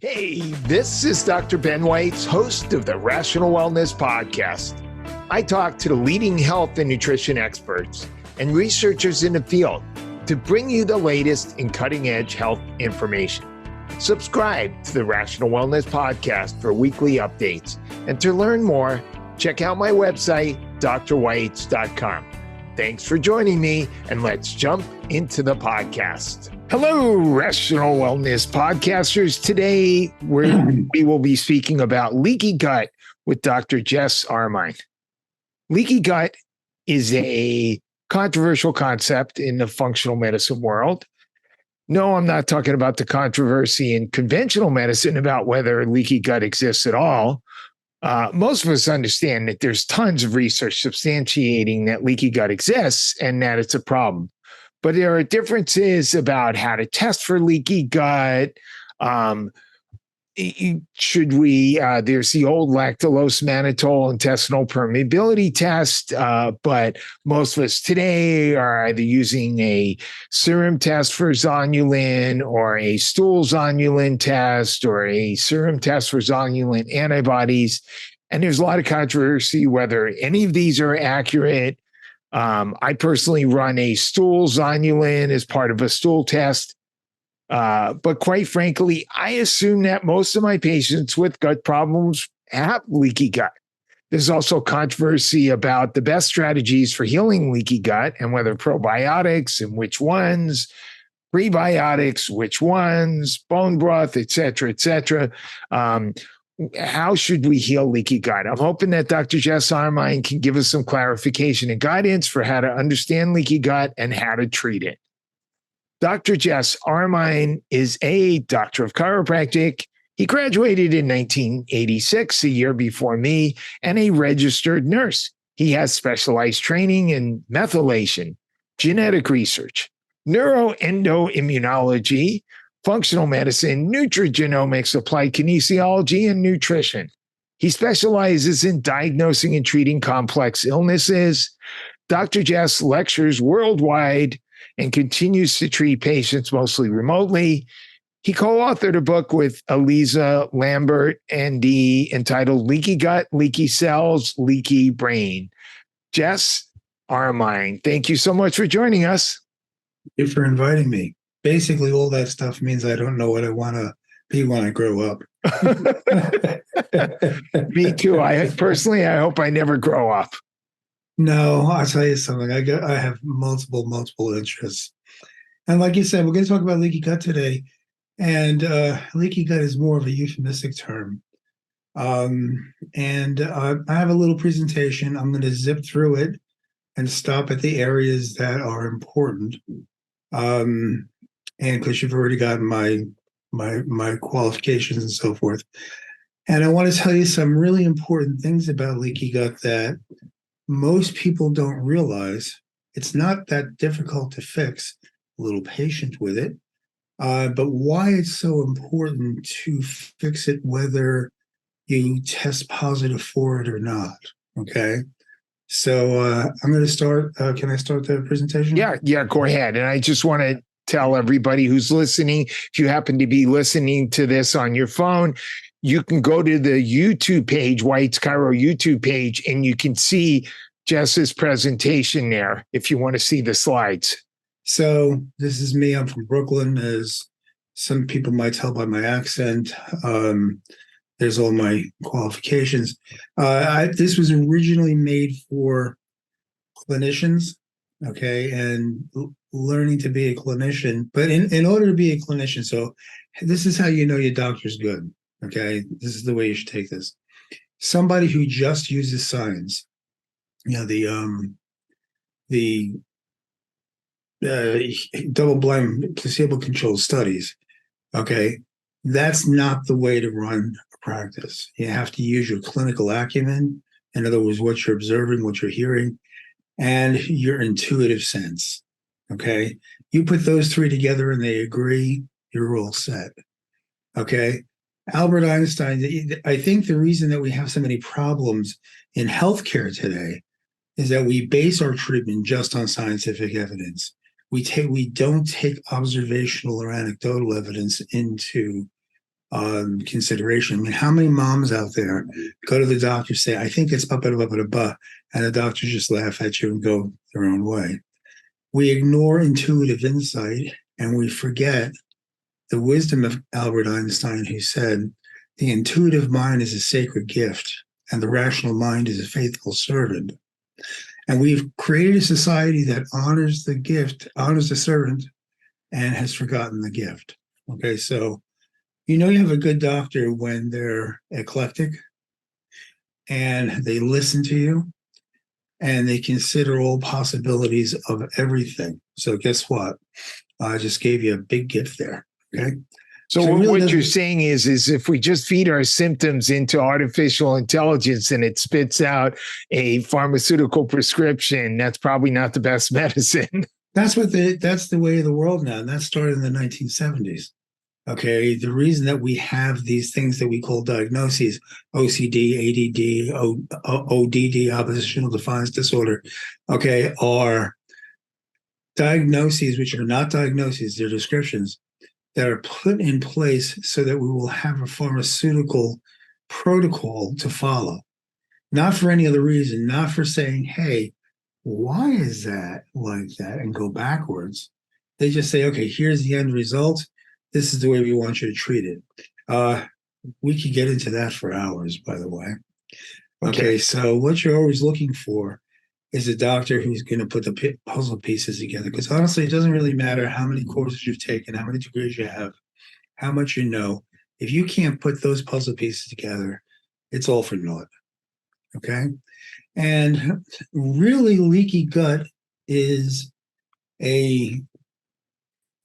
Hey, this is Dr. Ben Weitz, host of the Rational Wellness Podcast. I talk to the leading health and nutrition experts and researchers in the field to bring you the latest in cutting-edge health information. Subscribe to the Rational Wellness Podcast for weekly updates. And to learn more, check out my website, drweitz.com. Thanks for joining me, and let's jump into the podcast. Hello, Rational Wellness Podcasters. Today, we will be speaking about leaky gut with Dr. Jess Armine. Leaky gut is a controversial concept in the functional medicine world. No, I'm not talking about the controversy in conventional medicine about whether leaky gut exists at all. Most of us understand that there's tons of research substantiating that leaky gut exists and that it's a problem. But there are differences about how to test for leaky gut. Should we, there's the old lactulose mannitol intestinal permeability test, but most of us today are either using a serum test for zonulin or a stool zonulin test or a serum test for zonulin antibodies. And there's a lot of controversy whether any of these are accurate. I personally run a stool zonulin as part of a stool test. But quite frankly, I assume that most of my patients with gut problems have leaky gut. There's also controversy about the best strategies for healing leaky gut and whether probiotics and which ones, prebiotics, which ones, bone broth, et cetera, et cetera. How should we heal leaky gut? I'm hoping that Dr. Jess Armine can give us some clarification and guidance for how to understand leaky gut and how to treat it. Dr. Jess Armine is a doctor of chiropractic. He graduated in 1986, a year before me, and a registered nurse. He has specialized training in methylation, genetic research, neuroendoimmunology, functional medicine, nutrigenomics, applied kinesiology, and nutrition. He specializes in diagnosing and treating complex illnesses. Dr. Jess lectures worldwide and continues to treat patients mostly remotely. He co-authored a book with Eliza Lambert, ND, entitled Leaky Gut, Leaky Cells, Leaky Brain. Jess Armine, thank you so much for joining us. Thank you for inviting me. Basically, all that stuff means I don't know what I want to be when I grow up. Me too. I hope I never grow up. No, I'll tell you something. I have multiple interests. And like you said, we're going to talk about leaky gut today. And leaky gut is more of a euphemistic term. I have a little presentation. I'm going to zip through it and stop at the areas that are important. And because you've already gotten my qualifications and so forth. And I want to tell you some really important things about leaky gut that most people don't realize. It's not that difficult to fix. A little patient with it. But why it's so important to fix it, whether you test positive for it or not. Okay. So I'm going to start. Can I start the presentation? Yeah, go ahead. And I just want to tell everybody who's listening, if you happen to be listening to this on your phone, you can go to the YouTube page, Weitz Chiro YouTube page, and you can see Jess's presentation there if you want to see the slides. So this is me. I'm from Brooklyn, as some people might tell by my accent. There's all my qualifications. This was originally made for clinicians, okay, and learning to be a clinician. But in order to be a clinician, so this is how you know your doctor's good, okay? This is the way you should take this. Somebody who just uses science, you know, the double-blind placebo-controlled studies, okay? That's not the way to run a practice. You have to use your clinical acumen. In other words, what you're observing, what you're hearing, and your intuitive sense, okay? You put those three together and they agree, you're all set, okay? Albert Einstein, I think the reason that we have so many problems in healthcare today is that we base our treatment just on scientific evidence. We don't take observational or anecdotal evidence into consideration. I mean, how many moms out there go to the doctor, say, I think it's blah, blah, blah, blah, blah, and the doctors just laugh at you and go their own way. We ignore intuitive insight and we forget the wisdom of Albert Einstein, who said, the intuitive mind is a sacred gift and the rational mind is a faithful servant. And we've created a society that honors the gift, honors the servant, and has forgotten the gift. Okay, so you know you have a good doctor when they're eclectic and they listen to you and they consider all possibilities of everything. So guess what? I just gave you a big gift there. Okay. So what you're saying is if we just feed our symptoms into artificial intelligence and it spits out a pharmaceutical prescription, that's probably not the best medicine. That's the way of the world now. And that started in the 1970s. Okay. The reason that we have these things that we call diagnoses, OCD, ADD, ODD, oppositional defiance disorder, okay, are diagnoses, which are not diagnoses, they're descriptions that are put in place so that we will have a pharmaceutical protocol to follow. Not for any other reason, not for saying, hey, why is that like that, and go backwards. They just say, okay, here's the end result. This is the way we want you to treat it. We could get into that for hours, by the way. Okay, so what you're always looking for is a doctor who's going to put the puzzle pieces together. Because honestly, it doesn't really matter how many courses you've taken, how many degrees you have, how much you know. If you can't put those puzzle pieces together, it's all for naught. Okay? And really, leaky gut is a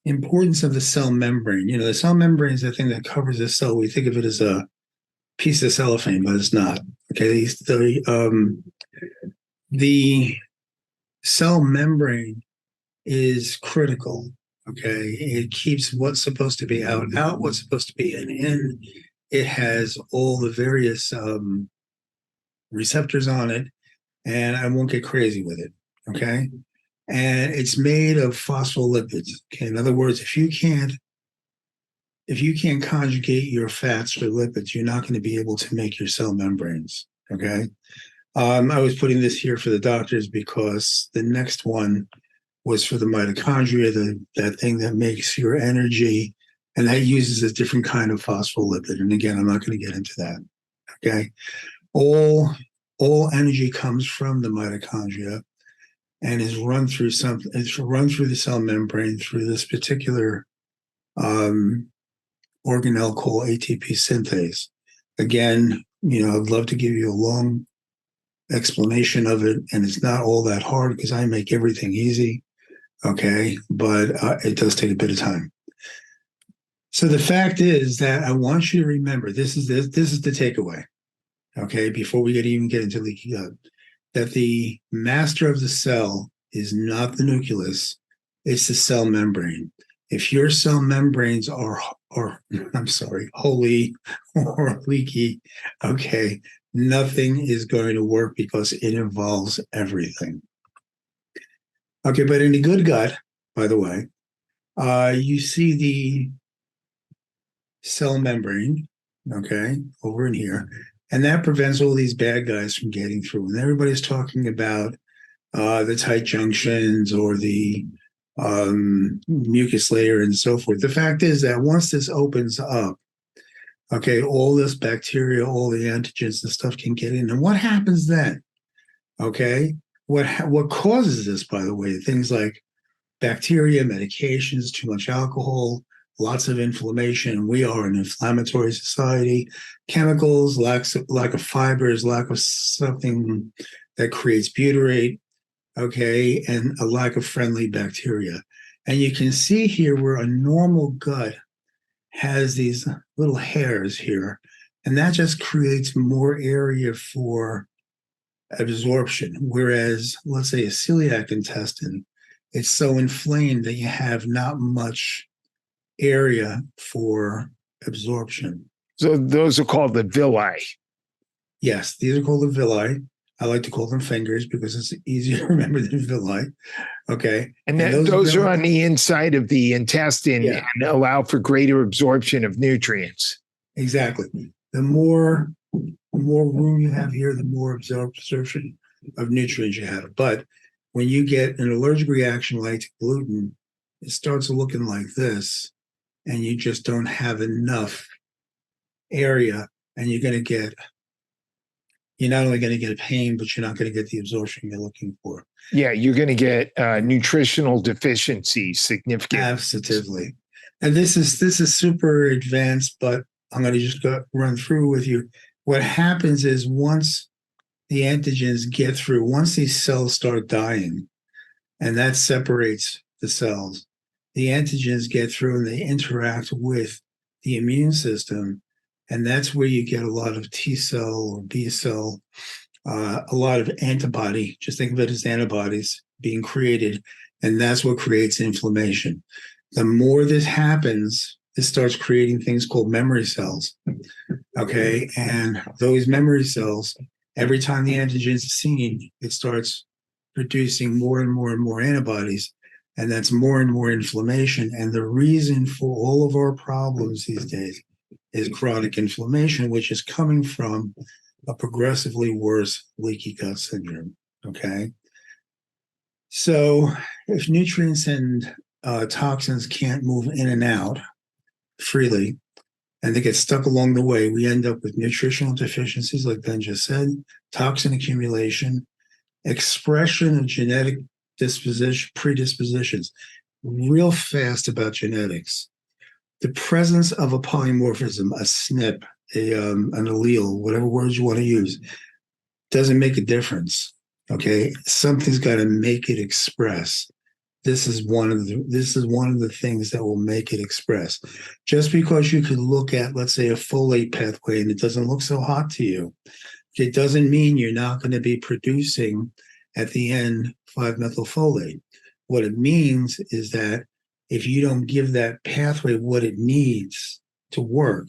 importance of the cell membrane. You know, the cell membrane is the thing that covers the cell. We think of it as a piece of cellophane, but it's not. Okay, the cell membrane is critical. Okay, it keeps what's supposed to be out, what's supposed to be in. It has all the various receptors on it, and I won't get crazy with it. Okay, and it's made of phospholipids. Okay, in other words, if you can't conjugate your fats or lipids, you're not going to be able to make your cell membranes. Okay. I was putting this here for the doctors because the next one was for the mitochondria, that thing that makes your energy, and that uses a different kind of phospholipid. And again, I'm not going to get into that. Okay. All energy comes from the mitochondria and is run through the cell membrane through this particular organelle called ATP synthase. Again, I'd love to give you a long explanation of it, and it's not all that hard because I make everything easy. Okay, but it does take a bit of time. So the fact is that I want you to remember this is the takeaway. Okay, before we even get into leaky gut, that the master of the cell is not the nucleus; it's the cell membrane. If your cell membranes are holy or leaky, okay, nothing is going to work because it involves everything. Okay, but in a good gut, by the way, you see the cell membrane, okay, over in here, and that prevents all these bad guys from getting through. And everybody's talking about the tight junctions or the mucus layer and so forth. The fact is that once this opens up, okay, all this bacteria, all the antigens and stuff can get in. And what happens then? Okay, what causes this, by the way? Things like bacteria, medications, too much alcohol, lots of inflammation. We are an inflammatory society. Chemicals, lack of fibers, lack of something that creates butyrate, okay, and a lack of friendly bacteria. And you can see here where a normal gut has these little hairs here, and that just creates more area for absorption. Whereas, let's say a celiac intestine, it's so inflamed that you have not much area for absorption. So those are called the villi. Yes, these are called the villi. I like to call them fingers because it's easier to remember than villi. Okay. And those are on the inside of the intestine, and allow for greater absorption of nutrients. Exactly. The more room you have here, the more absorption of nutrients you have. But when you get an allergic reaction like to gluten, it starts looking like this, and you just don't have enough area, and you're not only going to get pain, but you're not going to get the absorption you're looking for. Yeah, you're going to get nutritional deficiencies, significant. Absolutely. And this is super advanced, but I'm going to just run through with you. What happens is once the antigens get through, once these cells start dying, and that separates the cells, the antigens get through and they interact with the immune system. And that's where you get a lot of T cell or B cell, a lot of antibody, just think of it as antibodies being created. And that's what creates inflammation. The more this happens, this starts creating things called memory cells. Okay. And those memory cells, every time the antigen is seen, it starts producing more and more and more antibodies. And that's more and more inflammation. And the reason for all of our problems these days is chronic inflammation, which is coming from a progressively worse leaky gut syndrome. Okay. So if nutrients and toxins can't move in and out freely, and they get stuck along the way, we end up with nutritional deficiencies, like Ben just said, toxin accumulation, expression of genetic predispositions. Real fast about genetics. The presence of a polymorphism, a SNP, an allele, whatever words you want to use, doesn't make a difference. Okay, something's got to make it express. This is one of the things that will make it express. Just because you could look at, let's say, a folate pathway and it doesn't look so hot to you, it doesn't mean you're not going to be producing at the end 5-methylfolate. What it means is that if you don't give that pathway what it needs to work,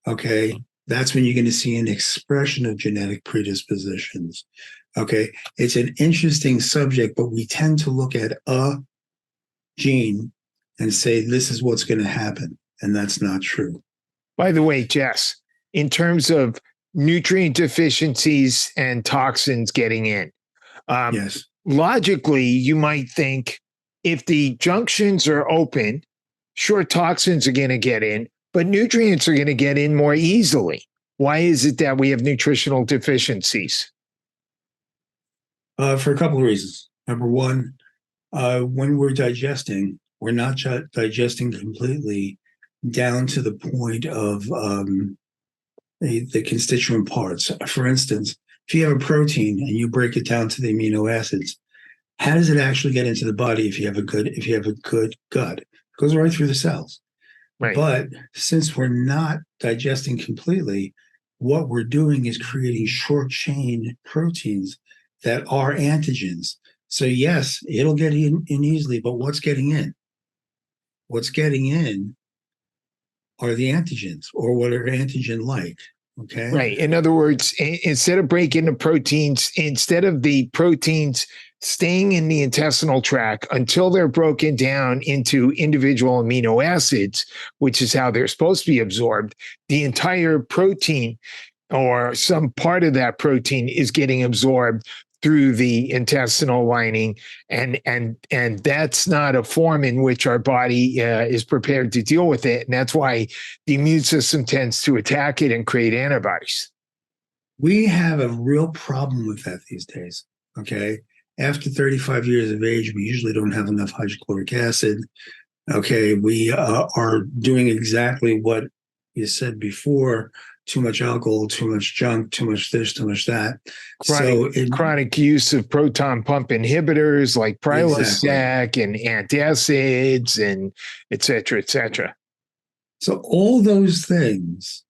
okay, that's when you're going to see an expression of genetic predispositions. Okay, it's an interesting subject, but we tend to look at a gene and say this is what's going to happen, and that's not true. By the way, Jess, in terms of nutrient deficiencies and toxins getting in, yes, logically, you might think if the junctions are open, sure, toxins are going to get in, but nutrients are going to get in more easily. Why is it that we have nutritional deficiencies? For a couple of reasons. Number one, when we're digesting, we're not digesting completely down to the point of the constituent parts. For instance, if you have a protein and you break it down to the amino acids, how does it actually get into the body if you have a good gut? It goes right through the cells. Right. But since we're not digesting completely, what we're doing is creating short chain proteins that are antigens. So yes, it'll get in easily, but what's getting in? What's getting in are the antigens, or what are antigen like. Okay. Right. In other words, instead of breaking the proteins, instead of the proteins staying in the intestinal tract until they're broken down into individual amino acids, which is how they're supposed to be absorbed, the entire protein or some part of that protein is getting absorbed through the intestinal lining, and that's not a form in which our body is prepared to deal with it, and that's why the immune system tends to attack it and create antibodies. We have a real problem with that these days. Okay, after 35 years of age, we usually don't have enough hydrochloric acid. Okay, we are doing exactly what you said before. Too much alcohol, too much junk, too much this, too much that. Chronic use of proton pump inhibitors like Prilosec and antacids and et cetera, et cetera. So all those things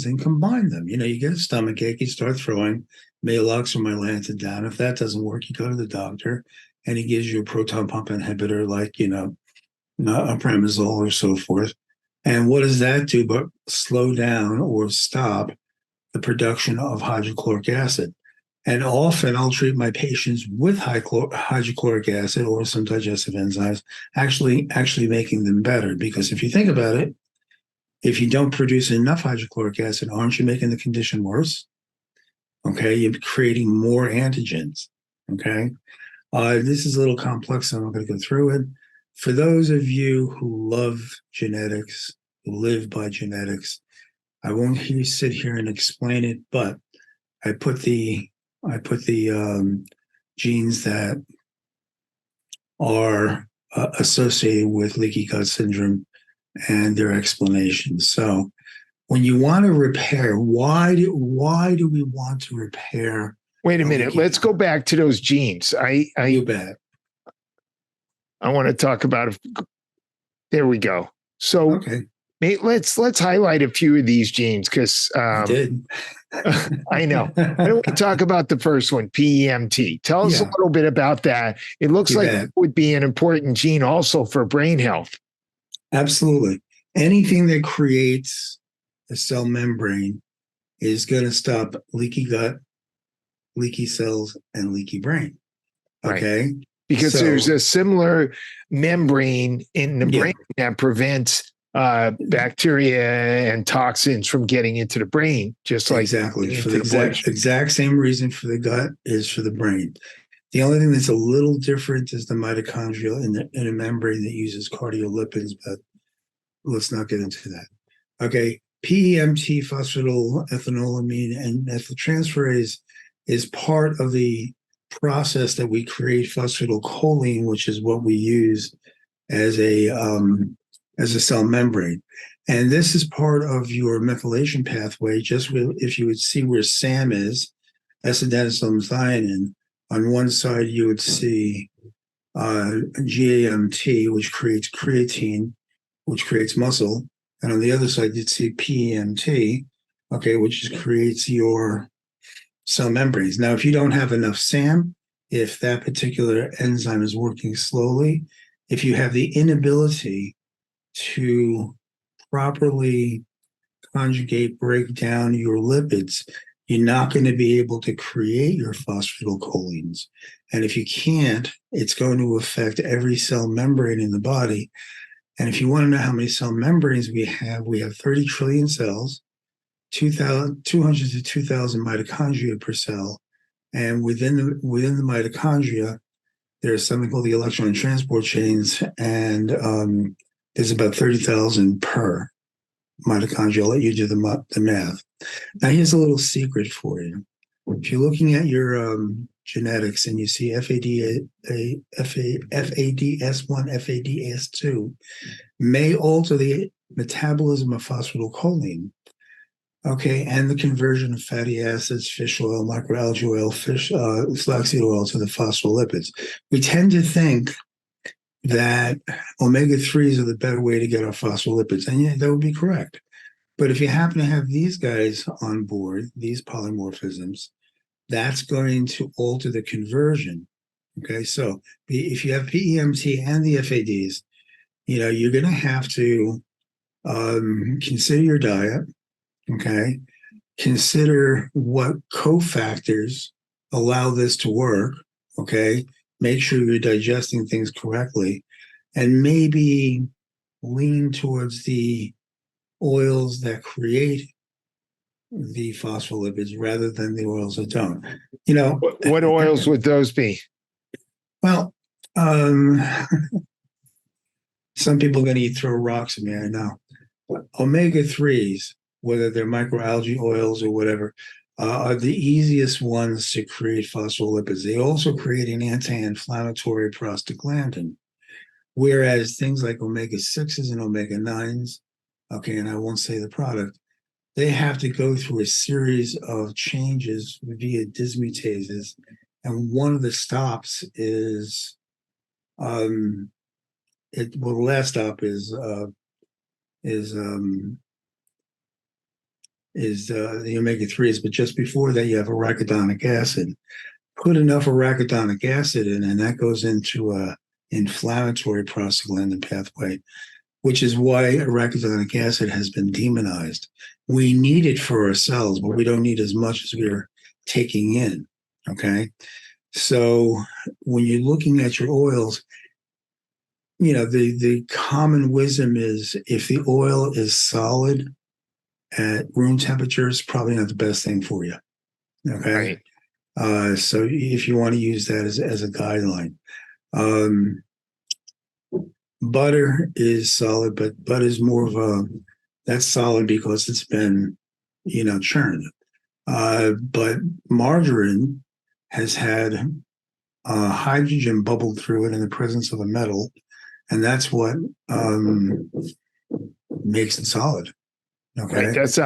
and combine them. You get a stomach ache, you start throwing Maalox or Mylanta down. If that doesn't work, you go to the doctor and he gives you a proton pump inhibitor like, Pramazole or so forth. And what does that do but slow down or stop the production of hydrochloric acid? And often I'll treat my patients with hydrochloric acid or some digestive enzymes, actually making them better. Because if you think about it, If you don't produce enough hydrochloric acid, aren't you making the condition worse? Okay, you're creating more antigens. Okay, this is a little complex, so I'm not going to go through it. For those of you who love genetics, who live by genetics, I won't sit here and explain it, but I put the genes that are associated with leaky gut syndrome and their explanations. So when you want to repair, why do we want to repair? Wait a minute. Let's go back to those genes. You bet. I want to talk about. There we go. So okay, let's highlight a few of these genes because I did. I know. Why don't we talk about the first one, PEMT? Tell us a little bit about that. It looks like it would be an important gene also for brain health. Absolutely. Anything that creates a cell membrane is going to stop leaky gut, leaky cells, and leaky brain. Okay. Right. Because there's a similar membrane in the brain that prevents bacteria and toxins from getting into the brain, just like exactly for the exact same reason for the gut is for the brain. The only thing that's a little different is the mitochondria in a membrane that uses cardiolipids, but let's not get into that. Okay, PEMT, phosphoroethanolamine, and methyltransferase is part of the process that we create phosphatidylcholine, which is what we use as a cell membrane. And this is part of your methylation pathway. Just if you would see where SAM is, S-adenosylmethionine, on one side you would see GAMT, which creates creatine, which creates muscle. And on the other side, you'd see PEMT, okay, which creates your cell membranes. Now, if you don't have enough SAM, if that particular enzyme is working slowly, if you have the inability to properly conjugate, break down your lipids, you're not going to be able to create your phosphatidylcholines. And if you can't, it's going to affect every cell membrane in the body. And if you want to know how many cell membranes we have 30 trillion cells, 200 to 2,000 mitochondria per cell. And within the mitochondria, there's something called the electron transport chains, and there's about 30,000 per mitochondria. I'll let you do the math. Now, here's a little secret for you. If you're looking at your genetics and you see FADS1, FADS2 may alter the metabolism of phosphatidylcholine, okay, and the conversion of fatty acids, fish oil, microalgae oil, flaxseed oil to the phospholipids. We tend to think that omega-3s are the better way to get our phospholipids, and yeah, that would be correct. But if you happen to have these guys on board, these polymorphisms, that's going to alter the conversion. Okay, so if you have PEMT and the FADs, you're going to have to consider your diet. Okay, consider what cofactors allow this to work. Okay, make sure you're digesting things correctly, and maybe lean towards the oils that create the phospholipids rather than the oils that don't. What oils would those be? Well, some people are going to throw rocks at me, I know. Omega-3s, whether they're microalgae oils or whatever, are the easiest ones to create phospholipids. They also create an anti-inflammatory prostaglandin, whereas things like omega-6s and omega-9s, okay, and I won't say the product, they have to go through a series of changes via dismutases, and one of the stops is, the last stop is the omega-3s, but just before that, you have arachidonic acid. Put enough arachidonic acid in, and that goes into a inflammatory prostaglandin pathway, which is why arachidonic acid has been demonized. We need it for our cells, but we don't need as much as we're taking in, okay? So when you're looking at your oils, the common wisdom is if the oil is solid at room temperature, it's probably not the best thing for you. Okay. Right. So if you want to use that as a guideline, butter is solid, but butter is more of that's solid because it's been, churned. But margarine has had hydrogen bubbled through it in the presence of a metal, and that's what makes it solid. Okay, Right. That's the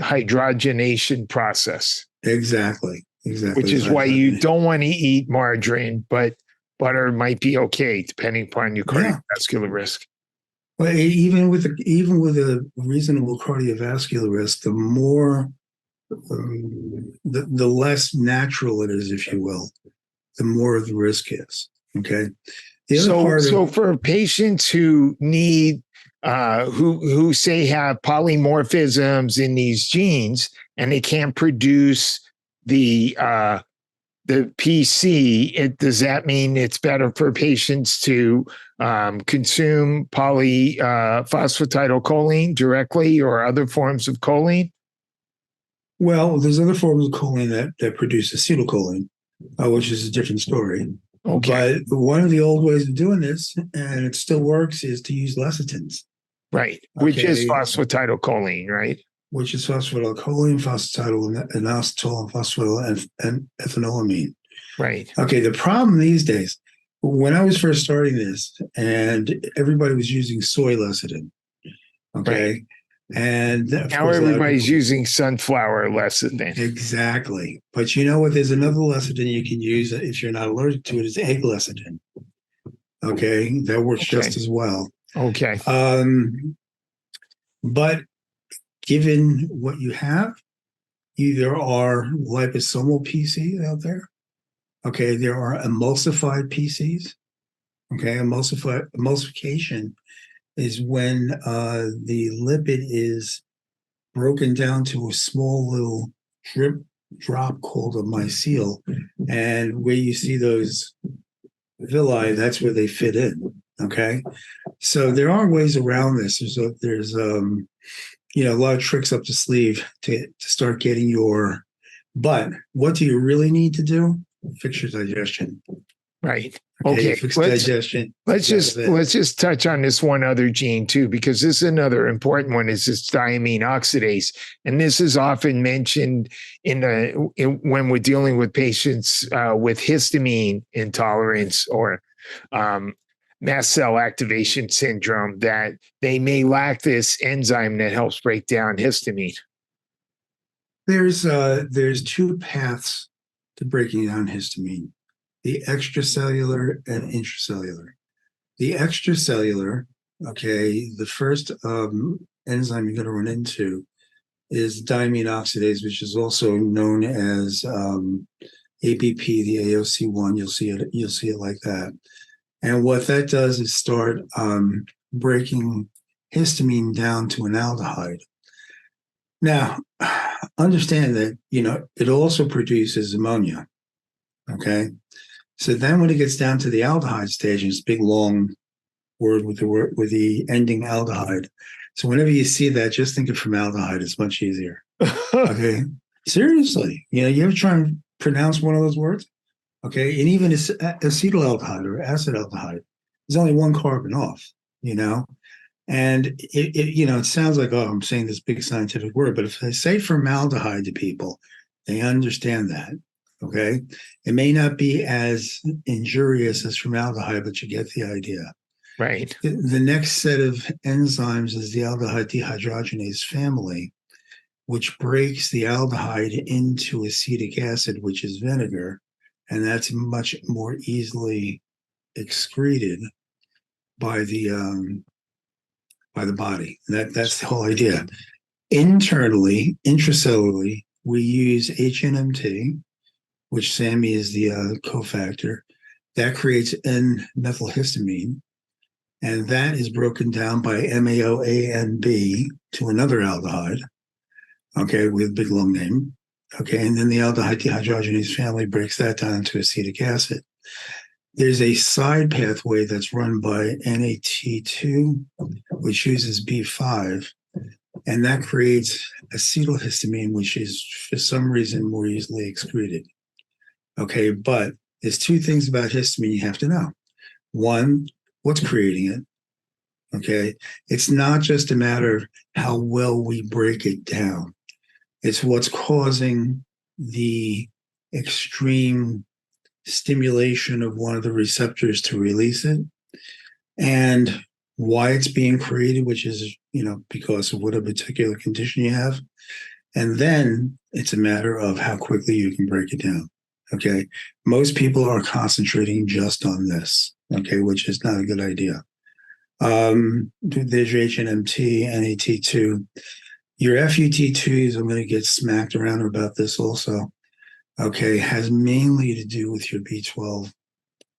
hydrogenation process. Exactly. Which is why you don't want to eat margarine, but butter might be okay depending upon your cardiovascular risk. Well, even with a reasonable cardiovascular risk, the more the less natural it is, if you will, the more the risk is. Okay. So for patients who need who say have polymorphisms in these genes and they can't produce the PC, does that mean it's better for patients to consume polyphosphatidylcholine directly or other forms of choline? Well, there's other forms of choline that produce acetylcholine, which is a different story. Okay. But one of the old ways of doing this, and it still works, is to use lecithins. Right. Which is phosphatidylcholine, right? Which is phosphatidylcholine, phosphatidyl, inositol, phosphatidyl, and ethanolamine. Right. Okay. The problem these days, when I was first starting this, and everybody was using soy lecithin. Okay. Right. And now everybody's using sunflower lecithin. Exactly. But you know what? There's another lecithin you can use if you're not allergic to it, is egg lecithin. Okay. That works just as well. Okay. But given what you have, there are liposomal PCs out there. Okay. There are emulsified PCs. Okay. Emulsification is when the lipid is broken down to a small little drop called a mycel. And where you see those villi, that's where they fit in. Okay. So there are ways around this. There's a lot of tricks up the sleeve to start getting but what do you really need to do? Fix your digestion. Right. Okay. Fix digestion. Let's just touch on this one other gene too, because this is another important one. Is this diamine oxidase, and this is often mentioned when we're dealing with patients with histamine intolerance or mast cell activation syndrome, that they may lack this enzyme that helps break down histamine. There's two paths to breaking down histamine: the extracellular and intracellular. The extracellular, okay, the first enzyme you're going to run into is diamine oxidase, which is also known as ABP, the AOC1. You'll see it like that. And what that does is start breaking histamine down to an aldehyde. Now, understand that it also produces ammonia. Okay. So then when it gets down to the aldehyde stage, it's a big long word with the ending aldehyde. So whenever you see that, just think of formaldehyde. It's much easier. Okay. Seriously. You ever try and pronounce one of those words? Okay. And even acetaldehyde or acetaldehyde, there's only one carbon off, and it sounds like, oh, I'm saying this big scientific word, but if I say formaldehyde to people, they understand that. Okay. It may not be as injurious as formaldehyde, but you get the idea. Right. The next set of enzymes is the aldehyde dehydrogenase family, which breaks the aldehyde into acetic acid, which is vinegar, and that's much more easily excreted by the body. That's the whole idea. Internally, intracellularly, we use HNMT, which SAMe is the cofactor. That creates N-methylhistamine, and that is broken down by MAOANB to another aldehyde, okay, with a big long name. Okay, and then the aldehyde dehydrogenase family breaks that down to acetic acid. there's a side pathway that's run by NAT2, which uses B5, and that creates acetylhistamine, which is for some reason more easily excreted. Okay, but there's two things about histamine you have to know. One, what's creating it? Okay, it's not just a matter of how well we break it down. It's what's causing the extreme stimulation of one of the receptors to release it, and why it's being created, which is, because of what a particular condition you have. And then it's a matter of how quickly you can break it down. Okay. Most people are concentrating just on this, okay, which is not a good idea. There's your HNMT, NAT2. Your FUT2s, I'm going to get smacked around about this also, okay, has mainly to do with your B12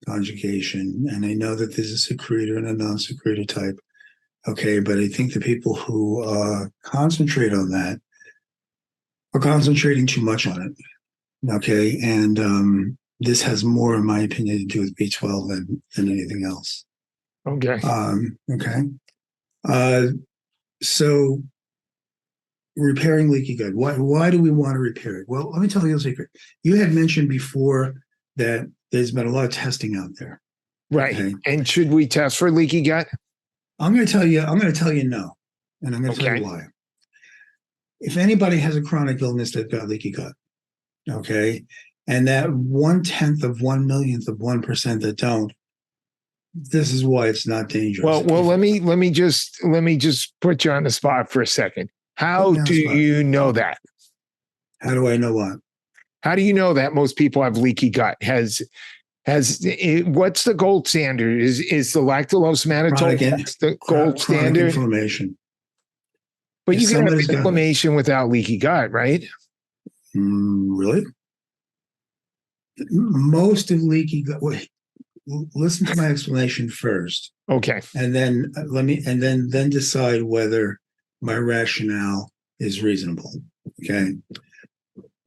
conjugation. And I know that there's a secretor and a non-secretor type, okay, but I think the people who concentrate on that are concentrating too much on it, okay? And this has more, in my opinion, to do with B12 than anything else. Okay. Okay. So repairing leaky gut. Why do we want to repair it? Well, let me tell you a secret. You had mentioned before that there's been a lot of testing out there. Right. Okay? And should we test for leaky gut? I'm going to tell you no. And I'm going to tell you why. If anybody has a chronic illness, they've got leaky gut. Okay. And that 1/10 of 1/1,000,000 of 1% that don't, this is why it's not dangerous. Well, let me just put you on the spot for a second. How do you know that? How do I know what? How do you know that most people have leaky gut? What's the gold standard? Is the lactulose mannitol the gold standard? Inflammation. But you can have inflammation without leaky gut, right? Really? Most of leaky gut. Wait, listen to my explanation first. Okay. And then then decide whether my rationale is reasonable. Okay.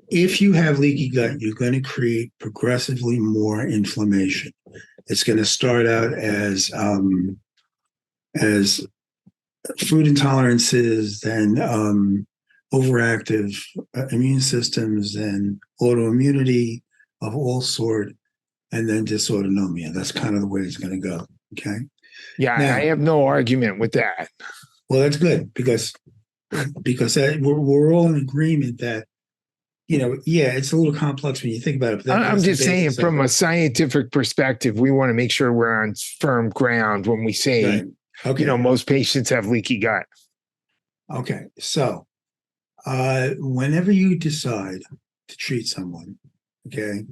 If you have leaky gut, you're going to create progressively more inflammation. It's going to start out as food intolerances, then overactive immune systems, and autoimmunity of all sort, and then dysautonomia. That's kind of the way it's going to go. Okay. Yeah, now, I have no argument with that. Well, that's good because we're all in agreement that, it's a little complex when you think about it. But I'm just saying, from a scientific perspective, we want to make sure we're on firm ground when we say, most patients have leaky gut. Okay, so whenever you decide to treat someone, okay,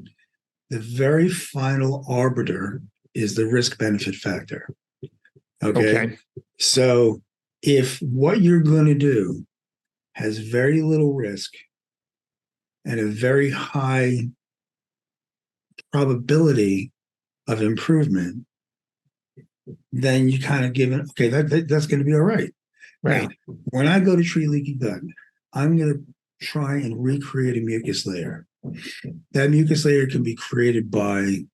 the very final arbiter is the risk-benefit factor. Okay. So if what you're going to do has very little risk and a very high probability of improvement, then you kind of give it, okay, that's going to be all right. Right. Now, when I go to treat leaky gut, I'm going to try and recreate a mucus layer. That mucus layer can be created by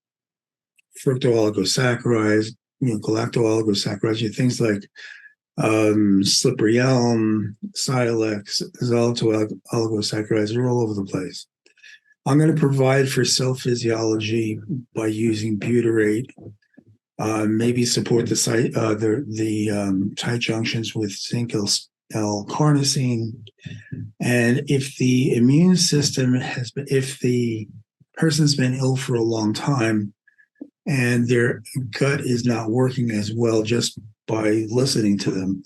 fructooligosaccharides, galacto-oligosaccharides, things like slippery elm, sialex, xylitol-oligosaccharides are all over the place. I'm going to provide for cell physiology by using butyrate, maybe support the tight junctions with zinc L-carnosine. And if the immune system if the person's been ill for a long time and their gut is not working as well just by listening to them,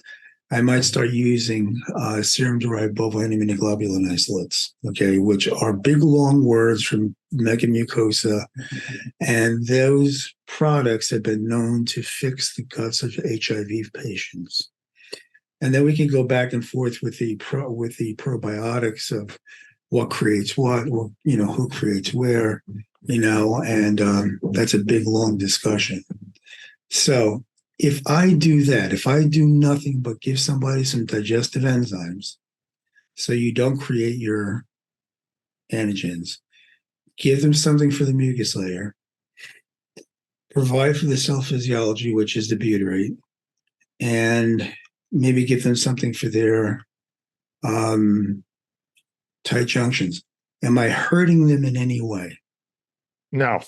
I might start using serum-derived bovine immunoglobulin isolates, okay, which are big, long words from megamucosa. And those products have been known to fix the guts of HIV patients. And then we can go back and forth with the probiotics of what creates what, who creates where, and that's a big, long discussion. So if I do that, if I do nothing but give somebody some digestive enzymes, so you don't create your antigens, give them something for the mucus layer, provide for the cell physiology, which is the butyrate, and maybe give them something for their um, tight junctions. Am I hurting them in any way? No.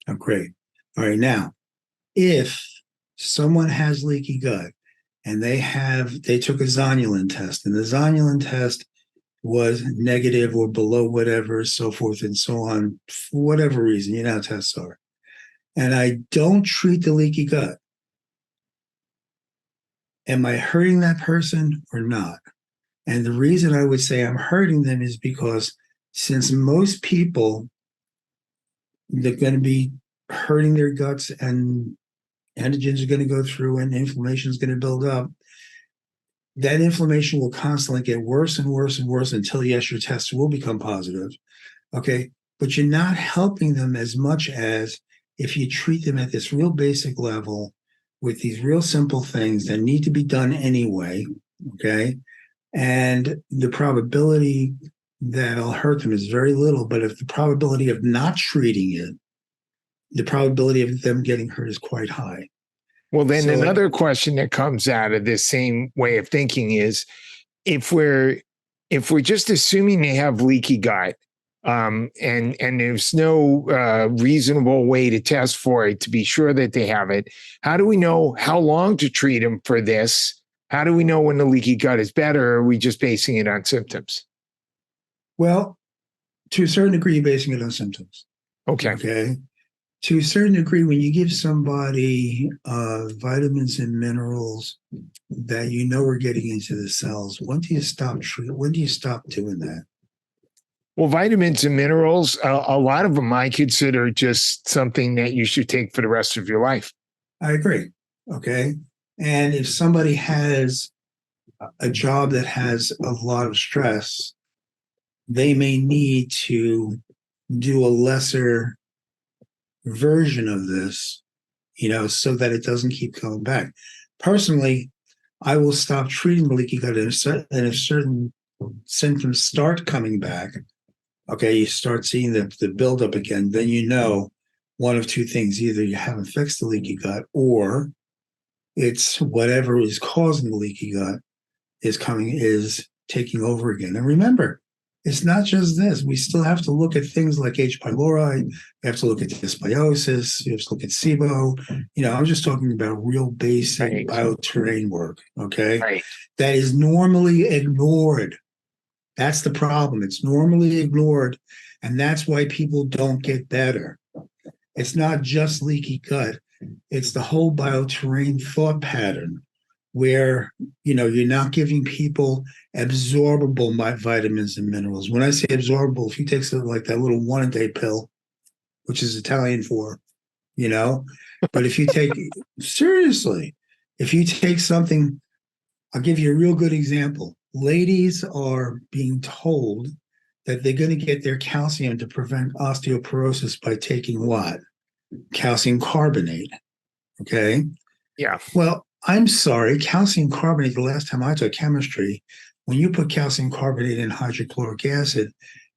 Oh, great. All right. Now, if someone has leaky gut and they took a zonulin test, and the zonulin test was negative or below whatever, so forth and so on, for whatever reason, you know how tests are, and I don't treat the leaky gut, am I hurting that person or not? And the reason I would say I'm hurting them is because since most people, they're going to be hurting their guts and antigens are going to go through and inflammation is going to build up, that inflammation will constantly get worse and worse and worse until, yes, your tests will become positive. Okay. But you're not helping them as much as if you treat them at this real basic level with these real simple things that need to be done anyway. Okay. And the probability that I'll hurt them is very little. But if the probability of not treating it, the probability of them getting hurt is quite high. Well, then another question that comes out of this same way of thinking is if we're just assuming they have leaky gut, and there's no reasonable way to test for it to be sure that they have it, how do we know how long to treat them for this? How do we know when the leaky gut is better? Or are we just basing it on symptoms? Well, to a certain degree, you're basing it on symptoms. Okay. Okay. To a certain degree, when you give somebody vitamins and minerals that you know are getting into the cells, when do you stop doing that? Well, vitamins and minerals, a lot of them I consider just something that you should take for the rest of your life. I agree. Okay. And if somebody has a job that has a lot of stress, they may need to do a lesser version of this, so that it doesn't keep coming back. Personally, I will stop treating the leaky gut, and if certain symptoms start coming back, okay, you start seeing the buildup again, then one of two things: either you haven't fixed the leaky gut, or it's whatever is causing the leaky gut is taking over again. And remember, it's not just this. We still have to look at things like H. pylori. We have to look at dysbiosis. We have to look at SIBO. I'm just talking about real basic bioterrain work, okay? Right. That is normally ignored. That's the problem. It's normally ignored, and that's why people don't get better. It's not just leaky gut. It's the whole bioterrain thought pattern where, you're not giving people absorbable vitamins and minerals. When I say absorbable, if you take something like that little 1-a-day pill, which is Italian for, but if you take, seriously, if you take something, I'll give you a real good example. Ladies are being told that they're going to get their calcium to prevent osteoporosis by taking what? Calcium carbonate. Okay. Yeah. Well, I'm sorry, calcium carbonate, the last time I took chemistry, when you put calcium carbonate in hydrochloric acid,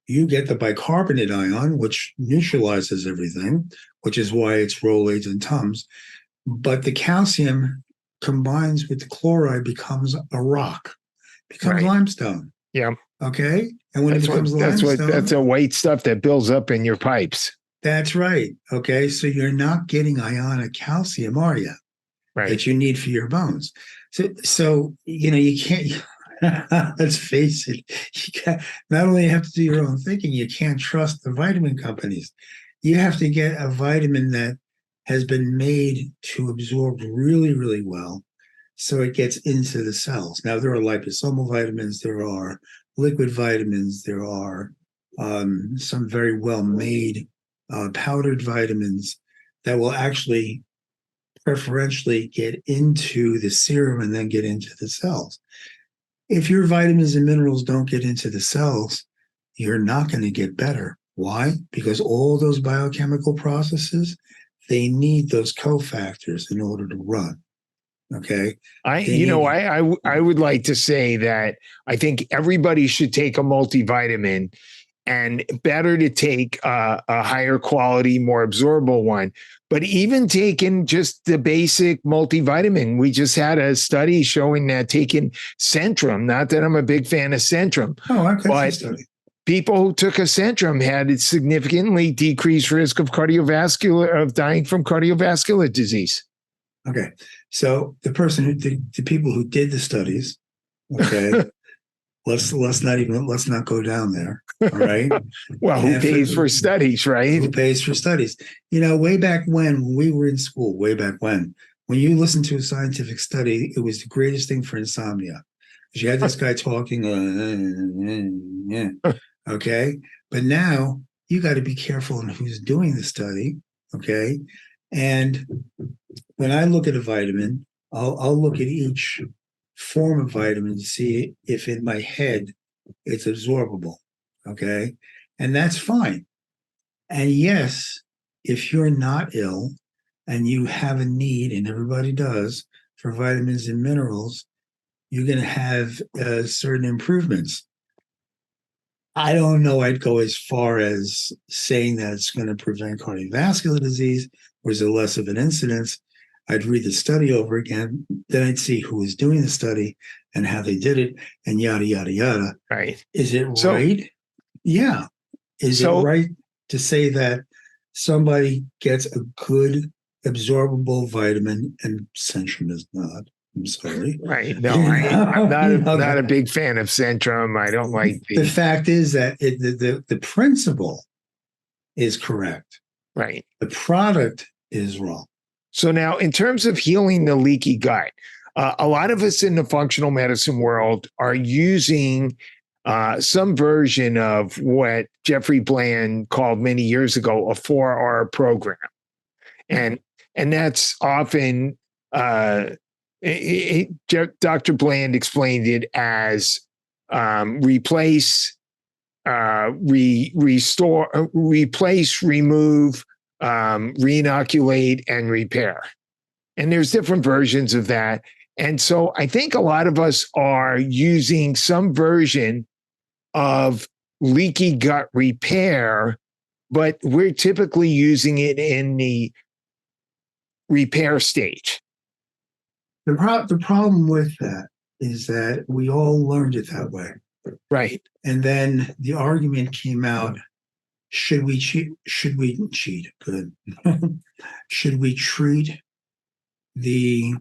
you get the bicarbonate ion, which neutralizes everything, which is why it's Rolaids and Tums. But the calcium combines with the chloride, becomes a rock, becomes limestone. Yeah. Okay. And when it becomes limestone, that's a white stuff that builds up in your pipes. That's right. Okay. So you're not getting ionic calcium, are you? Right. That you need for your bones. So you can't, let's face it, not only have to do your own thinking, you can't trust the vitamin companies. You have to get a vitamin that has been made to absorb really, really well so it gets into the cells. Now, there are liposomal vitamins, there are liquid vitamins, there are some very well-made powdered vitamins that will actually preferentially get into the serum and then get into the cells. If your vitamins and minerals don't get into the cells, you're not going to get better. Why? Because all those biochemical processes, they need those cofactors in order to run. Okay. I would like to say that I think everybody should take a multivitamin and better to take a higher quality, more absorbable one. But even taking just the basic multivitamin, we just had a study showing that taking Centrum, not that I'm a big fan of Centrum, but study. people who took a Centrum had a significantly decreased risk of dying from cardiovascular disease. Okay. So the people who did the studies, okay, let's not go down there. All right. Well, who pays for studies, right? Who pays for studies? Way back when we were in school, when you listened to a scientific study, it was the greatest thing for insomnia. Because you had this guy talking, okay. But now you got to be careful in who's doing the study, okay. And when I look at a vitamin, I'll look at each form of vitamin to see if in my head it's absorbable. Okay. And that's fine. And yes, if you're not ill and you have a need, and everybody does, for vitamins and minerals, you're going to have certain improvements. I don't know I'd go as far as saying that it's going to prevent cardiovascular disease, or is it less of an incidence? I'd read the study over again. Then I'd see who was doing the study and how they did it, and yada, yada, yada. Right. Is it right? Yeah. Is it right to say that somebody gets a good absorbable vitamin and Centrum is not? I'm sorry. Right. No, I'm not a big fan of Centrum. I don't like the fact is that the principle is correct. Right. The product is wrong. So now, in terms of healing the leaky gut, a lot of us in the functional medicine world are using some version of what Jeffrey Bland called many years ago a 4R program, and that's often Dr. Bland explained it as replace, restore, replace, remove, reinoculate, and repair. And there's different versions of that. And so I think a lot of us are using some version of leaky gut repair, but we're typically using it in the repair stage. The problem with that is that we all learned it that way. Right. And then the argument came out, should we cheat? Should we cheat? Good. Should we treat the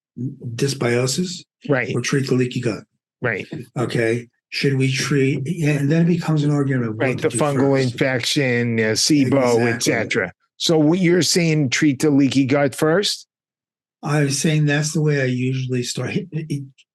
dysbiosis? Right. Or treat the leaky gut? Right. Okay. Should we treat, and then it becomes an argument of right, the fungal first. infection, SIBO, etc. So what you're saying, treat the leaky gut first? I was saying that's the way I usually start.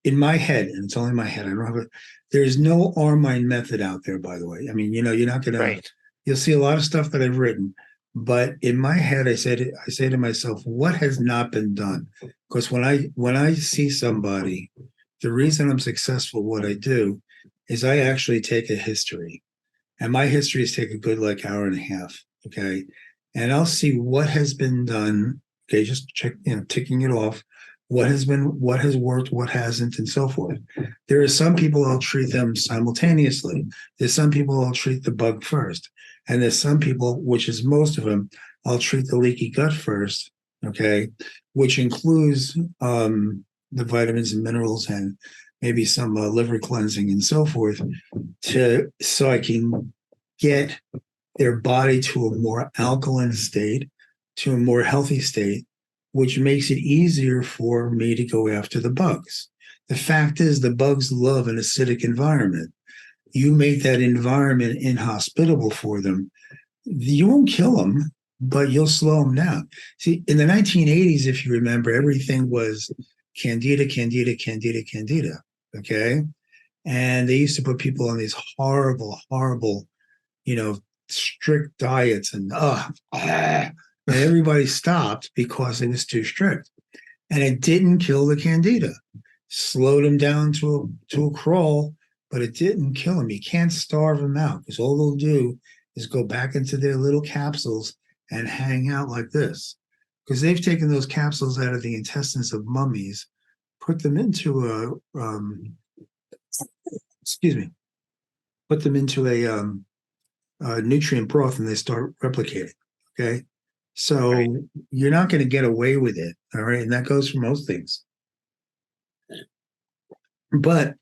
In my head, and it's only my head, I don't have there's no Armine method out there, by the way. I mean, you're not going to, you'll see a lot of stuff that I've written, but in my head, I say to myself, what has not been done? Because when I see somebody, the reason I'm successful at what I do is I actually take a history, and my histories take a good hour and a half. Okay. And I'll see what has been done. Okay. Just check, ticking it off. What has worked, what hasn't, and so forth. There are some people I'll treat them simultaneously. There's some people I'll treat the bug first. And there's some people, which is most of them, I'll treat the leaky gut first. Okay. Which includes the vitamins and minerals and maybe some liver cleansing and so forth, so I can get their body to a more alkaline state, to a more healthy state, which makes it easier for me to go after the bugs. The fact is, the bugs love an acidic environment. You make that environment inhospitable for them. You won't kill them, but you'll slow them down. See, in the 1980s, if you remember, everything was Candida, Candida, Candida, Candida. Okay. And they used to put people on these horrible, horrible, strict diets, and everybody stopped because it was too strict. And it didn't kill the Candida. Slowed them down to a crawl, but it didn't kill them. You can't starve them out, because all they'll do is go back into their little capsules and hang out like this. Because they've taken those capsules out of the intestines of mummies, put them into put them into a nutrient broth and they start replicating. Okay. So Right. you're not going to get away with it. All right. And that goes for most things. But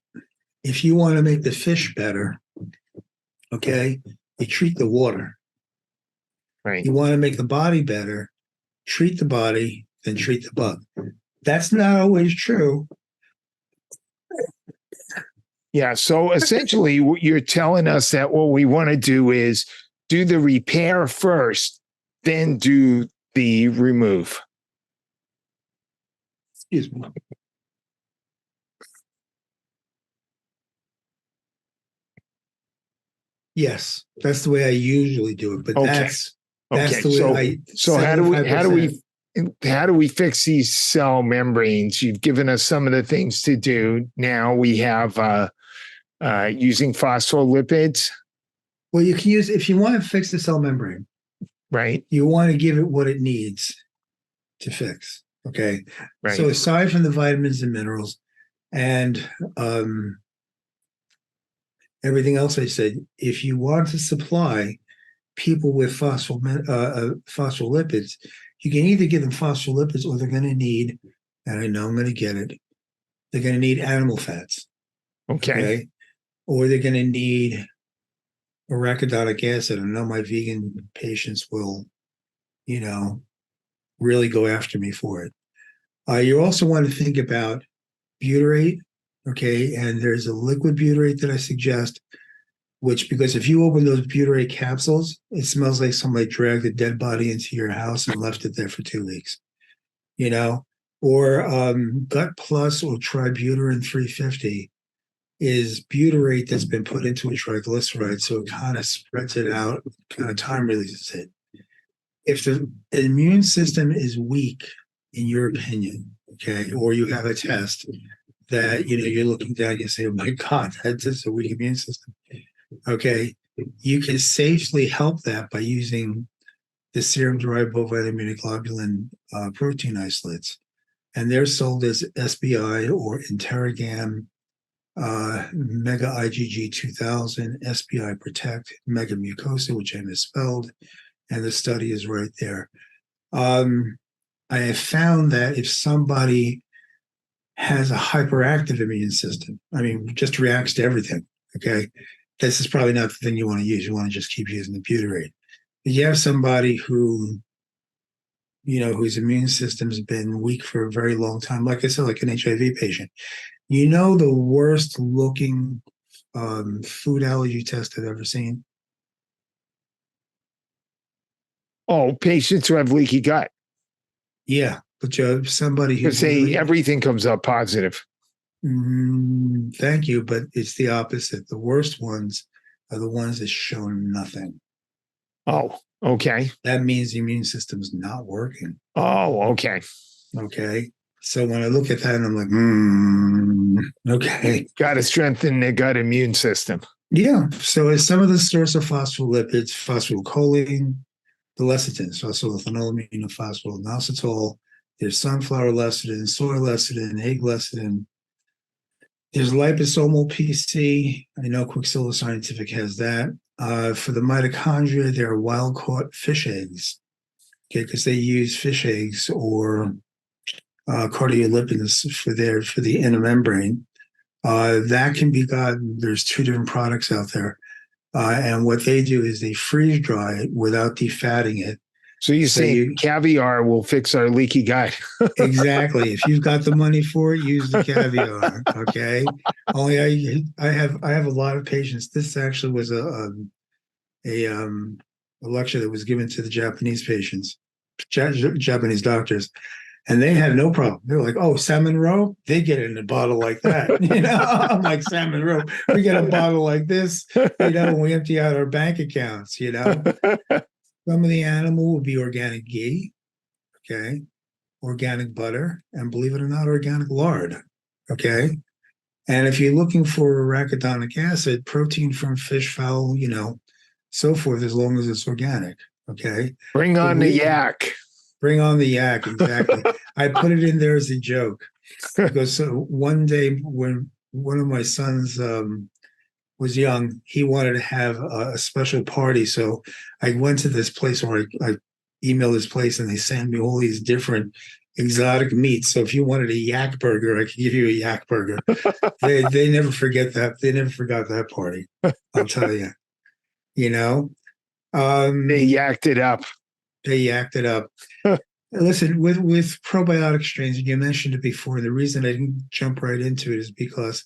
if you want to make the fish better, okay, you treat the water. Right. You want to make the body better, treat the body, then treat the bug. That's not always true. Yeah. So essentially, you're telling us that what we want to do is do the repair first, then do the remove. Excuse me. Yes, that's the way I usually do it. But Okay. that's the way so how do we fix these cell membranes? You've given us some of the things to do. Now we have using phospholipids. Well, you can use, if you want to fix the cell membrane, right? You want to give it what it needs to fix. Okay. Right. So aside from the vitamins and minerals and everything else I said, if you want to supply people with phospholipids, you can either give them phospholipids or they're going to need, and I know I'm going to get it, they're going to need animal fats. Okay. Or they're going to need arachidonic acid. I know my vegan patients will, really go after me for it. You also want to think about butyrate, okay? And there's a liquid butyrate that I suggest, which, because if you open those butyrate capsules, it smells like somebody dragged a dead body into your house and left it there for 2 weeks, Or Gut Plus or Tributyrin 350 is butyrate that's been put into a triglyceride, so it kind of spreads it out, kind of time releases it. If the immune system is weak, in your opinion, okay, or you have a test that you're looking down, you say, "Oh my God, that's just a weak immune system." Okay, you can safely help that by using the serum-derived bovine immunoglobulin protein isolates, and they're sold as SBI or Interrogam. Mega IgG 2000, SBI Protect, Mega Mucosa, which I misspelled, and the study is right there. I have found that if somebody has a hyperactive immune system, just reacts to everything, okay, this is probably not the thing you want to use. You want to just keep using the butyrate. If you have somebody who, whose immune system's been weak for a very long time, like I said, like an HIV patient, the worst looking food allergy test I've ever seen? Oh, patients who have leaky gut. Yeah, but you have somebody who's everything comes up positive. Thank you, but it's the opposite. The worst ones are the ones that show nothing. Oh, okay. That means the immune system's not working. Oh, okay. Okay. So when I look at that, I'm like, okay. Got to strengthen the gut immune system. Yeah. So as some of the source of phospholipids, phosphatidylcholine, the lecithins, phosphoroethanolamine, phosphoinositol, there's sunflower lecithin, soy lecithin, egg lecithin. There's liposomal PC. I know Quicksilver Scientific has that. For the mitochondria, there are wild-caught fish eggs, okay, because they use fish eggs or cardiolipins for the inner membrane. That can be gotten. There's 2 different products out there. And what they do is they freeze dry it without defatting it. So you say caviar will fix our leaky gut. Exactly. If you've got the money for it, use the caviar. Okay. Only I have a lot of patients. This actually was a lecture that was given to the Japanese patients, Japanese doctors, and they had no problem. They're like, "Oh, salmon roe, they get it in a bottle like that." I'm like, "Salmon roe, we get a bottle like this, when we empty out our bank accounts." Some of the animal will be organic ghee, okay, organic butter, and believe it or not, organic lard, okay. And if you're looking for arachidonic acid, protein from fish, fowl, so forth, as long as it's organic, okay. Bring on the yak. Bring on the yak, exactly. I put it in there as a joke because one day when one of my sons was young, he wanted to have a special party. So I went to this place, or I emailed this place, and they sent me all these different exotic meats. So if you wanted a yak burger, I could give you a yak burger. They never forget that. They never forgot that party. I'll tell you. You know, They yacked it up. they yacked it up. Listen, with probiotic strains, and you mentioned it before, the reason I didn't jump right into it is because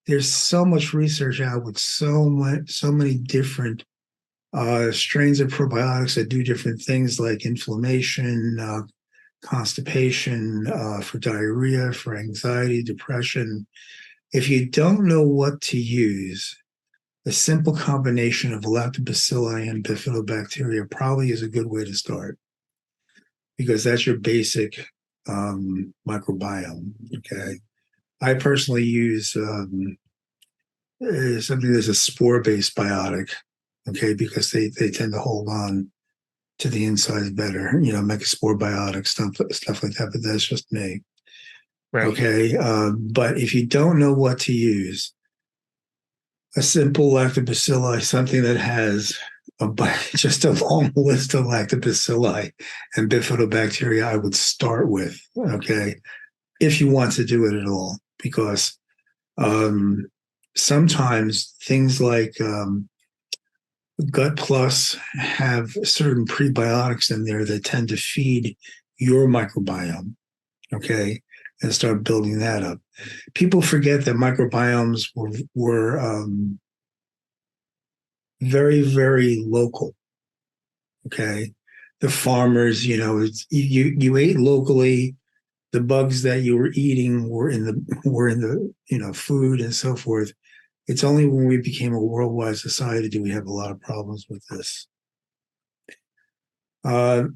there's so much research out with so many different strains of probiotics that do different things like inflammation, constipation, for diarrhea, for anxiety, depression. If you don't know what to use, a simple combination of lactobacilli and bifidobacteria probably is a good way to start, because that's your basic microbiome. Okay. I personally use something that's a spore-based biotic, okay, because they tend to hold on to the insides better, make a spore biotic, stuff like that. But that's just me. Right. Okay. But if you don't know what to use, a simple lactobacilli, something that has just a long list of lactobacilli and bifidobacteria, I would start with, okay, if you want to do it at all, because sometimes things like Gut Plus have certain prebiotics in there that tend to feed your microbiome, okay, and start building that up. People forget that microbiomes were very, very local. Okay, the farmers, you ate locally. The bugs that you were eating were in the food and so forth. It's only when we became a worldwide society do we have a lot of problems with this.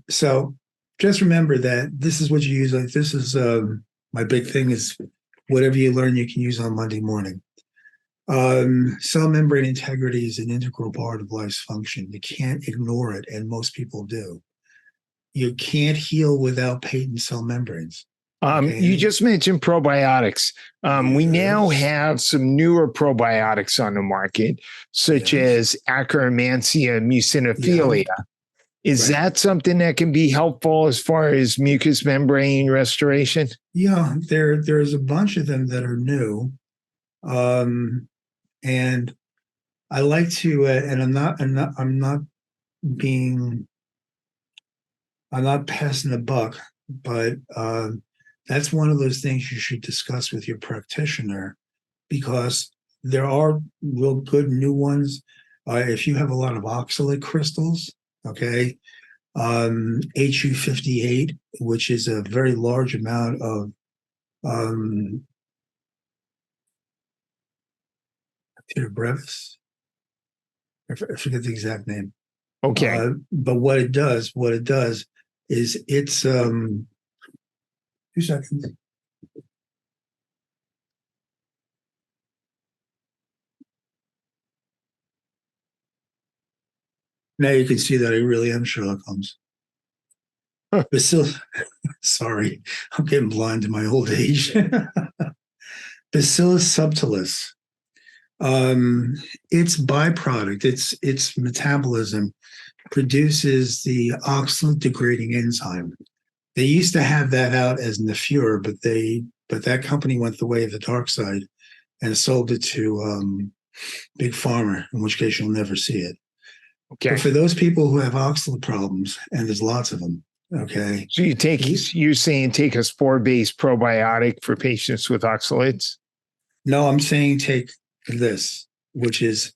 So just remember that this is what you use. Like, this is my big thing is whatever you learn, you can use on Monday morning. Cell membrane integrity is an integral part of life's function. You can't ignore it, and most people do. You can't heal without patent cell membranes. Okay? You just mentioned probiotics. We now Yes. have some newer probiotics on the market, such as Akkermansia mucinophilia. Is that something that can be helpful as far as mucous membrane restoration? Yeah, there's a bunch of them that are new. And I like to, and I'm not passing the buck, but that's one of those things you should discuss with your practitioner, because there are real good new ones. If you have a lot of oxalate crystals, okay, HU58, which is a very large amount of Peter brevis. I forget the exact name. Okay. But what it does is it's 2 seconds. Now you can see that I really am Sherlock Holmes. Sorry, I'm getting blind in my old age. Bacillus subtilis. Its byproduct, its metabolism produces the oxalate degrading enzyme. They used to have that out as Nafur, but that company went the way of the dark side and sold it to Big Pharma, in which case you'll never see it. Okay. But for those people who have oxalate problems, and there's lots of them, okay. So you're saying take a spore-based probiotic for patients with oxalates? No, I'm saying take this, which is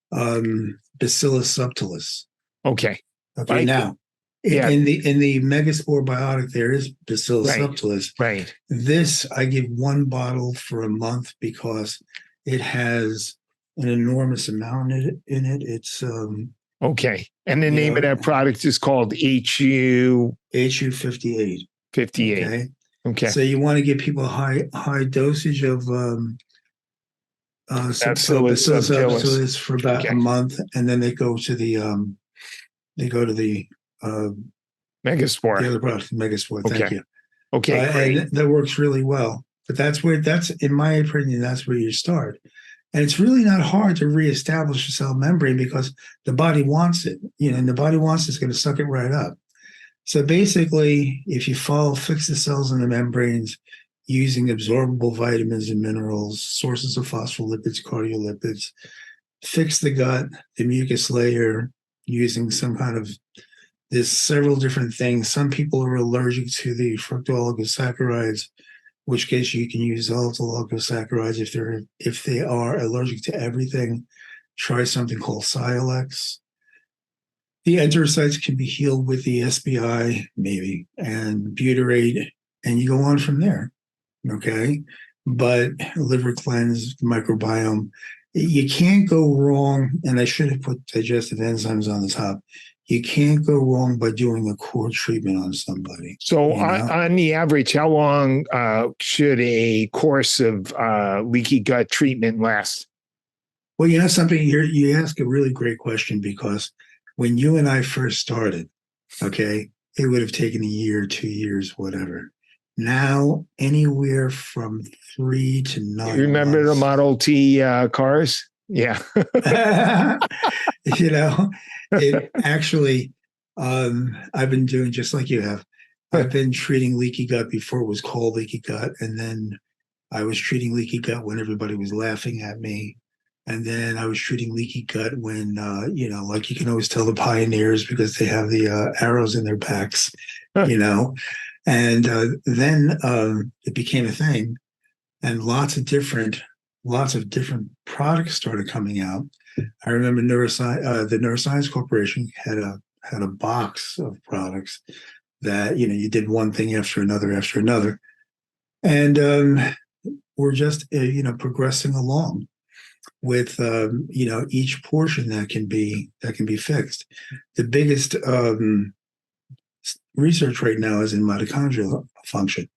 Bacillus subtilis. Okay. Okay. Now, in the Megaspore biotic, there is Bacillus subtilis. Right. This I give one bottle for a month because it has an enormous amount in it. It's okay. And the name of that product is called HU58. 58. Okay. So you want to give people a high dosage of Bacillus subtilis for about a month, and then they go to the Megaspore. The other product, Megaspore. Thank you. Okay, great. And that works really well. But that's in my opinion, that's where you start. And it's really not hard to reestablish a cell membrane because the body wants it, and the body wants it's going to suck it right up. So basically, if you fix the cells in the membranes using absorbable vitamins and minerals, sources of phospholipids, cardiolipids, fix the gut, the mucus layer, using some kind of, there's several different things. Some people are allergic to the fructooligosaccharides, which case you can use oligosaccharides. If they are allergic to everything, try something called Sialex. The enterocytes can be healed with the SBI, maybe, and butyrate, and you go on from there. Okay. But liver cleanse, microbiome, you can't go wrong. And I should have put digestive enzymes on the top. You can't go wrong by doing a core treatment on somebody. So on the average, how long should a course of leaky gut treatment last? Well, something here, you ask a really great question, because when you and I first started, okay, it would have taken a year, 2 years, whatever. Now, anywhere from 3 to 9 months. You remember the Model T cars? Yeah. It actually, I've been doing just like you have. I've been treating leaky gut before it was called leaky gut. And then I was treating leaky gut when everybody was laughing at me. And then I was treating leaky gut when, like you can always tell the pioneers because they have the arrows in their backs, And then it became a thing, and lots of different products started coming out. I remember the Neuroscience Corporation had a box of products that you did one thing after another, and we're just progressing along with each portion that can be fixed. The biggest research right now is in mitochondrial function.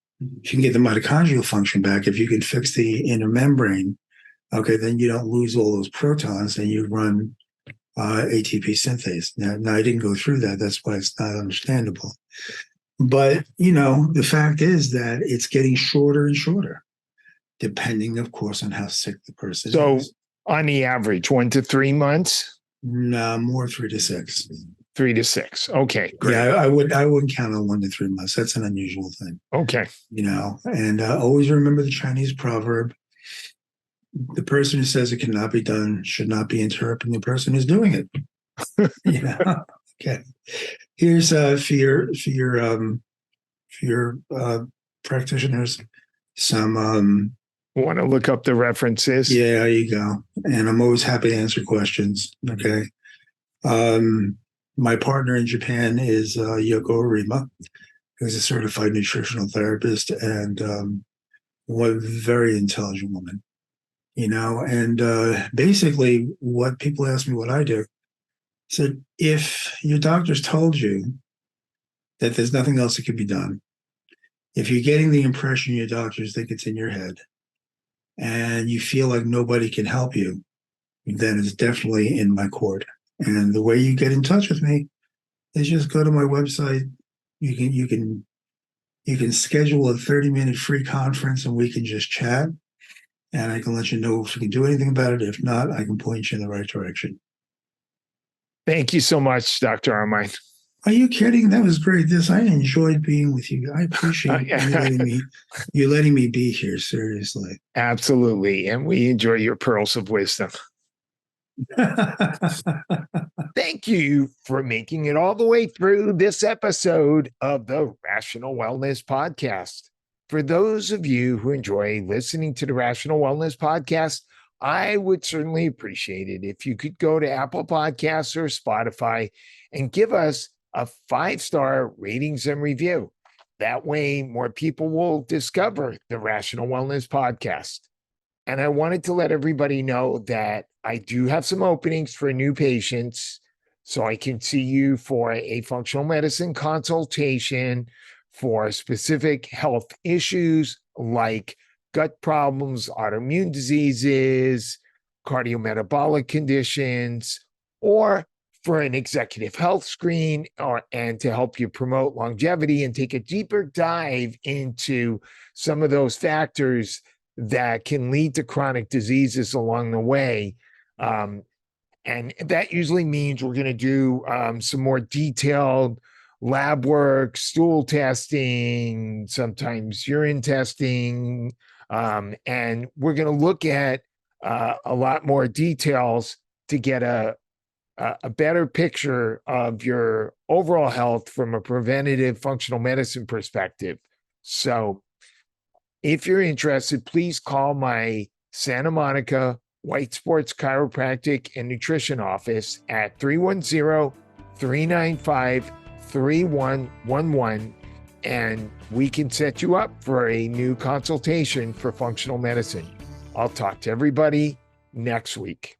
If you can get the mitochondrial function back, if you can fix the inner membrane, okay, then you don't lose all those protons and you run ATP synthase. Now, I didn't go through that. That's why it's not understandable. But, the fact is that it's getting shorter and shorter, depending, of course, on how sick the person is. So on the average, 1 to 3 months? No, more 3 to 6. 3 to 6. Okay, great. Yeah, I wouldn't count on 1 to 3 months. That's an unusual thing. Okay. And always remember the Chinese proverb: the person who says it cannot be done should not be interrupting the person who's doing it. Okay. Here's for your practitioners some. Want to look up the references? Yeah, there you go. And I'm always happy to answer questions. Okay. My partner in Japan is Yoko Arima, who's a certified nutritional therapist and one very intelligent woman. And basically what people ask me what I do, said, if your doctor's told you that there's nothing else that can be done, if you're getting the impression your doctors think it's in your head, and you feel like nobody can help you, then it's definitely in my court. And the way you get in touch with me is just go to my website. You can schedule a 30-minute free conference and we can just chat. And I can let you know if we can do anything about it. If not, I can point you in the right direction. Thank you so much, Dr. Armine. Are you kidding? That was great. I enjoyed being with you. I appreciate you letting me be here. Seriously. Absolutely. And we enjoy your pearls of wisdom. Thank you for making it all the way through this episode of the Rational Wellness Podcast. For those of you who enjoy listening to the Rational Wellness Podcast, I would certainly appreciate it if you could go to Apple Podcasts or Spotify and give us a 5-star ratings and review. That way, more people will discover the Rational Wellness Podcast. And I wanted to let everybody know that I do have some openings for new patients, so I can see you for a functional medicine consultation for specific health issues like gut problems, autoimmune diseases, cardiometabolic conditions, or for an executive health screen, and to help you promote longevity and take a deeper dive into some of those factors that can lead to chronic diseases along the way. And that usually means we're going to do some more detailed lab work, stool testing, sometimes urine testing. And we're going to look at a lot more details to get a better picture of your overall health from a preventative functional medicine perspective. So if you're interested, please call my Santa Monica Weitz Sports Chiropractic and Nutrition office at 310-395-3111, and we can set you up for a new consultation for functional medicine. I'll talk to everybody next week.